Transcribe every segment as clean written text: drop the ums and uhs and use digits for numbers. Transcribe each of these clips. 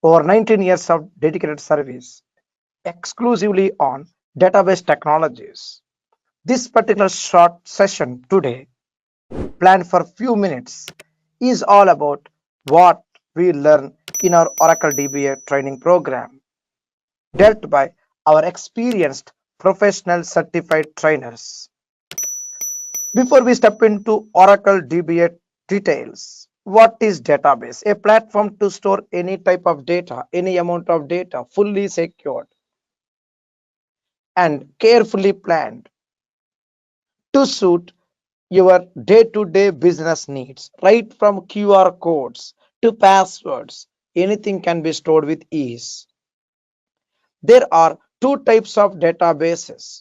Over 19 years of dedicated service exclusively on database technologies. This particular short session today, planned for few minutes, is all about what we learn in our Oracle DBA training program, dealt by our experienced professional certified trainers. Before we step into Oracle DBA details, what is database? A platform to store any type of data, any amount of data, fully secured and carefully planned to suit your day-to-day business needs. Right from QR codes to passwords, anything can be stored with ease. There are two types of databases.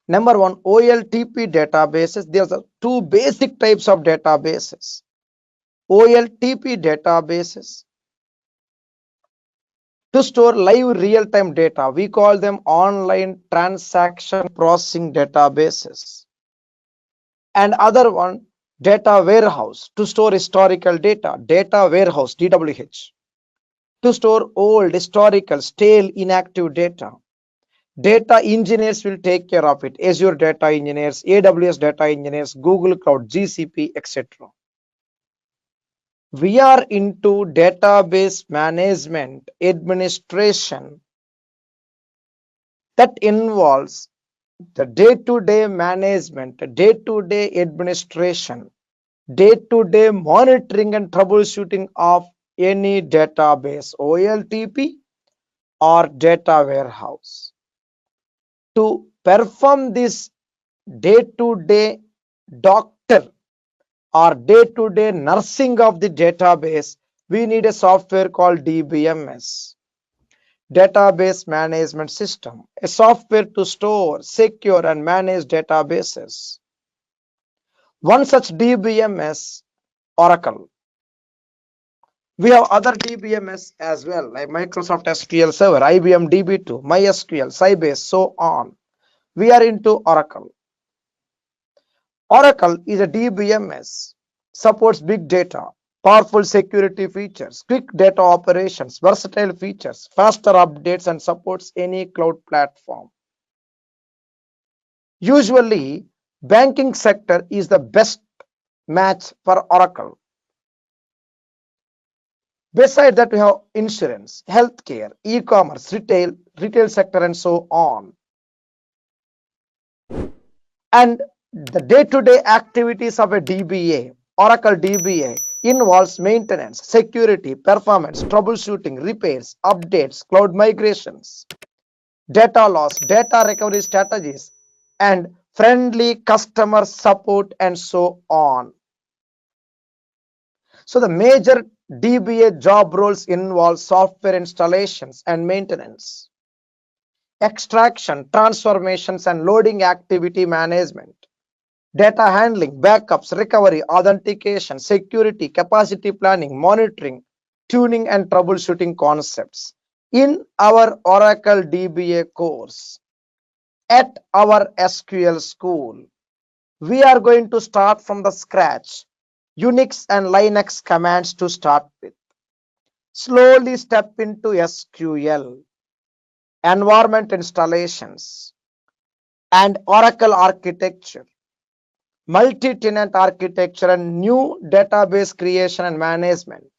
Number one, OLTP databases. There are two basic types of databases. OLTP databases to store live real-time data. We call them online transaction processing databases. And other one, data warehouse to store historical data. Data warehouse, DWH, to store old, historical, stale, inactive data. Data engineers will take care of it. Azure data engineers, AWS data engineers, Google Cloud, GCP, etc. We are into database management administration that involves the day-to-day management, day-to-day administration, day-to-day monitoring and troubleshooting of any database, OLTP or data warehouse. To perform this day-to-day doctor or day-to-day nursing of the database, we need a software called DBMS, Database Management System, a software to store, secure and manage databases. One such DBMS, Oracle. We have other DBMS as well, like Microsoft SQL Server, IBM DB2, MySQL, Sybase, so on. We are into Oracle. Oracle is a DBMS, supports big data, powerful security features, quick data operations, versatile features, faster updates, and supports any cloud platform. Usually, banking sector is the best match for Oracle. Besides that, we have insurance, healthcare, e-commerce, retail sector, and so on. And the day-to-day activities of a DBA, Oracle DBA, involves maintenance, security, performance, troubleshooting, repairs, updates, cloud migrations, data loss, data recovery strategies, and friendly customer support, and so on. So the major DBA job roles involve software installations and maintenance, extraction, transformations, and loading activity management, data handling, backups, recovery, authentication, security, capacity planning, monitoring, tuning, and troubleshooting concepts. In our Oracle DBA course at our SQL school, we are going to start from the scratch, Unix and Linux commands to start with. Slowly step into SQL, environment installations, and Oracle architecture, multi-tenant architecture, and new database creation and management.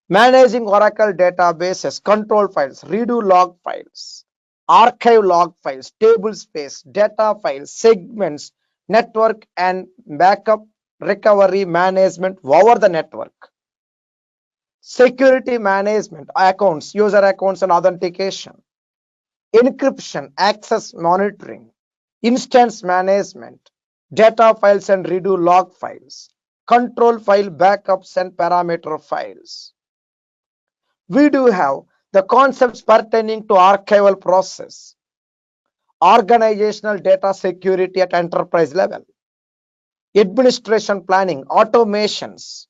Managing Oracle databases, control files, redo log files, archive log files, table space, data files, segments, network and backup, recovery management over the network, security management, accounts, user accounts and authentication, encryption, access monitoring, instance management, data files and redo log files, control file backups and parameter files. We do have the concepts pertaining to archival process, organizational data security at enterprise level, administration planning, automations,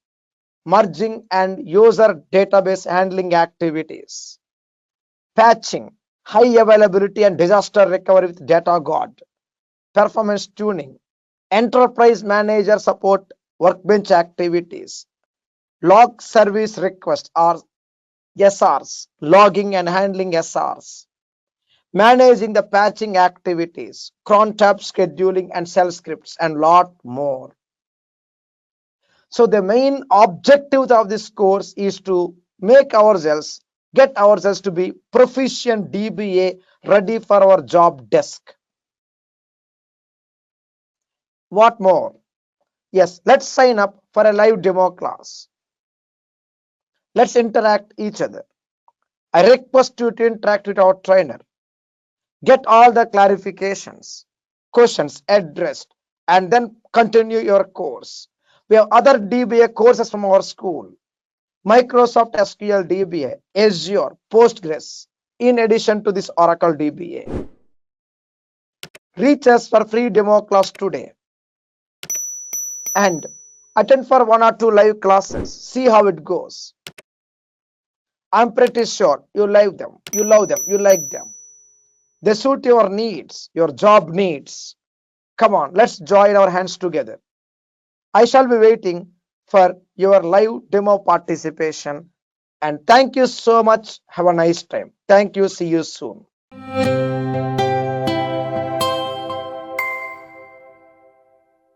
merging and user database handling activities, patching, high availability and disaster recovery with data guard, performance tuning, enterprise manager support, workbench activities, log service request or SRs, logging and handling SRs, managing the patching activities, cron tab scheduling and shell scripts, and lot more. So the main objective of this course is to get ourselves to be proficient DBA, ready for our job desk. What more? Yes, let's sign up for a live demo class. Let's interact each other. I request you to interact with our trainer. Get all the clarifications, questions addressed, and then continue your course. We have other DBA courses from our school. Microsoft SQL DBA, Azure, Postgres, in addition to this Oracle DBA. Reach us for free demo class today and attend for 1 or 2 live classes. See how it goes. I'm pretty sure you like them, you like them. They suit your needs, your job needs. Come on, let's join our hands together. I shall be waiting for your live demo participation. And thank you so much. Have a nice time. Thank you. See you soon.